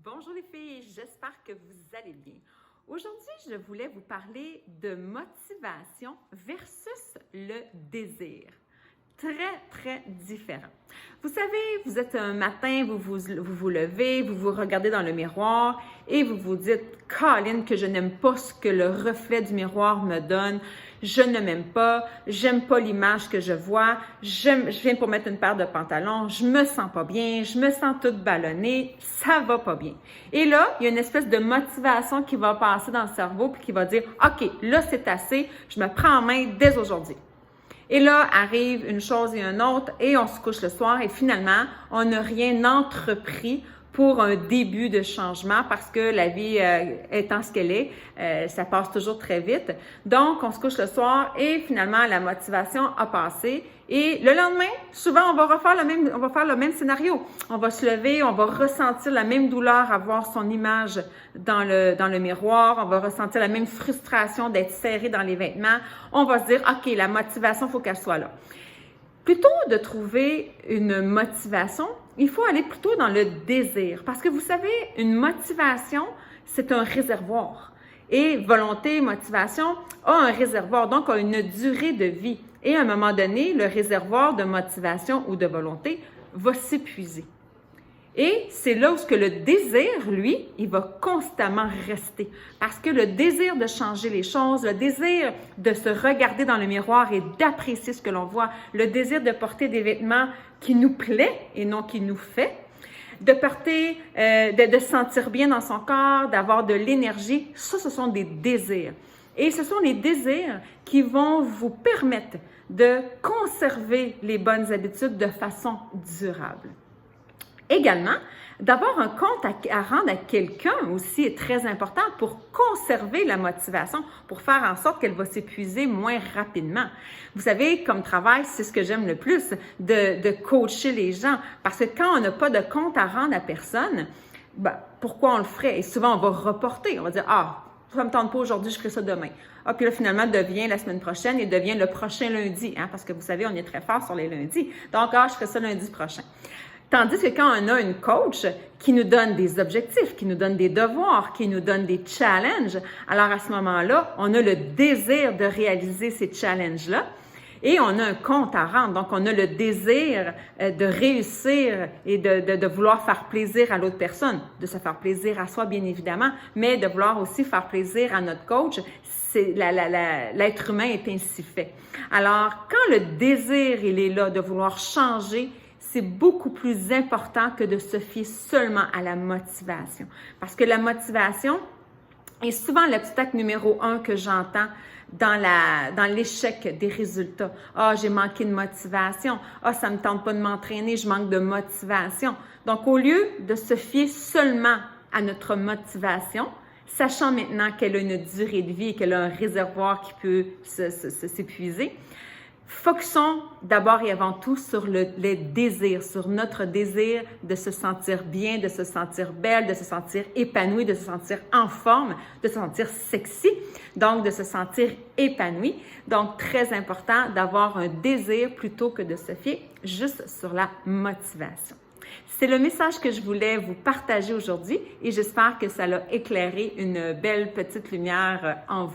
Bonjour les filles, j'espère que vous allez bien. Aujourd'hui, je voulais vous parler de motivation versus le désir. Très différent. Vous savez, vous êtes un matin, vous levez, vous vous regardez dans le miroir et vous vous dites « Colin, que je n'aime pas ce que le reflet du miroir me donne. Je ne m'aime pas, j'aime pas l'image que je vois, je viens pour mettre une paire de pantalons, je me sens pas bien, je me sens toute ballonnée, ça va pas bien. » Et là, il y a une espèce de motivation qui va passer dans le cerveau puis qui va dire « OK, là c'est assez, je me prends en main dès aujourd'hui. » Et là, arrive une chose et une autre et on se couche le soir et finalement, on n'a rien entrepris pour un début de changement parce que la vie étant ce qu'elle est, ça passe toujours très vite. Donc, on se couche le soir et finalement, la motivation a passé. Et le lendemain, souvent, on va faire le même scénario. On va se lever, on va ressentir la même douleur à voir son image dans le miroir. On va ressentir la même frustration d'être serré dans les vêtements. On va se dire, OK, la motivation, il faut qu'elle soit là. Plutôt de trouver une motivation, il faut aller plutôt dans le désir. Parce que vous savez, une motivation, c'est un réservoir. Et volonté, motivation a un réservoir, donc a une durée de vie. Et à un moment donné, le réservoir de motivation ou de volonté va s'épuiser. Et c'est là où le désir, lui, il va constamment rester. Parce que le désir de changer les choses, le désir de se regarder dans le miroir et d'apprécier ce que l'on voit, le désir de porter des vêtements qui nous plaît et non qui nous fait, de porter, de se sentir bien dans son corps, d'avoir de l'énergie, ça, ce sont des désirs. Et ce sont les désirs qui vont vous permettre de conserver les bonnes habitudes de façon durable. Également, d'avoir un compte à rendre à quelqu'un aussi est très important pour conserver la motivation, pour faire en sorte qu'elle va s'épuiser moins rapidement. Vous savez, comme travail, c'est ce que j'aime le plus, de coacher les gens. Parce que quand on n'a pas de compte à rendre à personne, pourquoi on le ferait? Et souvent, on va reporter. On va dire, ça ne me tente pas aujourd'hui, je ferai ça demain. Puis là, finalement, devient la semaine prochaine et devient le prochain lundi. Parce que vous savez, on est très fort sur les lundis. Donc, je ferai ça lundi prochain. Tandis que quand on a une coach qui nous donne des objectifs, qui nous donne des devoirs, qui nous donne des challenges, alors à ce moment-là, on a le désir de réaliser ces challenges-là et on a un compte à rendre. Donc, on a le désir de réussir et de vouloir faire plaisir à l'autre personne, de se faire plaisir à soi, bien évidemment, mais de vouloir aussi faire plaisir à notre coach. L'être humain est ainsi fait. Alors, quand le désir, il est là de vouloir changer, c'est beaucoup plus important que de se fier seulement à la motivation. Parce que la motivation est souvent l'obstacle numéro 1 que j'entends dans l'échec des résultats. J'ai manqué de motivation. Ça me tente pas de m'entraîner, je manque de motivation. Donc, au lieu de se fier seulement à notre motivation, sachant maintenant qu'elle a une durée de vie et qu'elle a un réservoir qui peut s'épuiser, focusons d'abord et avant tout sur les désirs, sur notre désir de se sentir bien, de se sentir belle, de se sentir épanouie, de se sentir en forme, de se sentir sexy, donc de se sentir épanouie. Donc, très important d'avoir un désir plutôt que de se fier juste sur la motivation. C'est le message que je voulais vous partager aujourd'hui et j'espère que ça a éclairé une belle petite lumière en vous.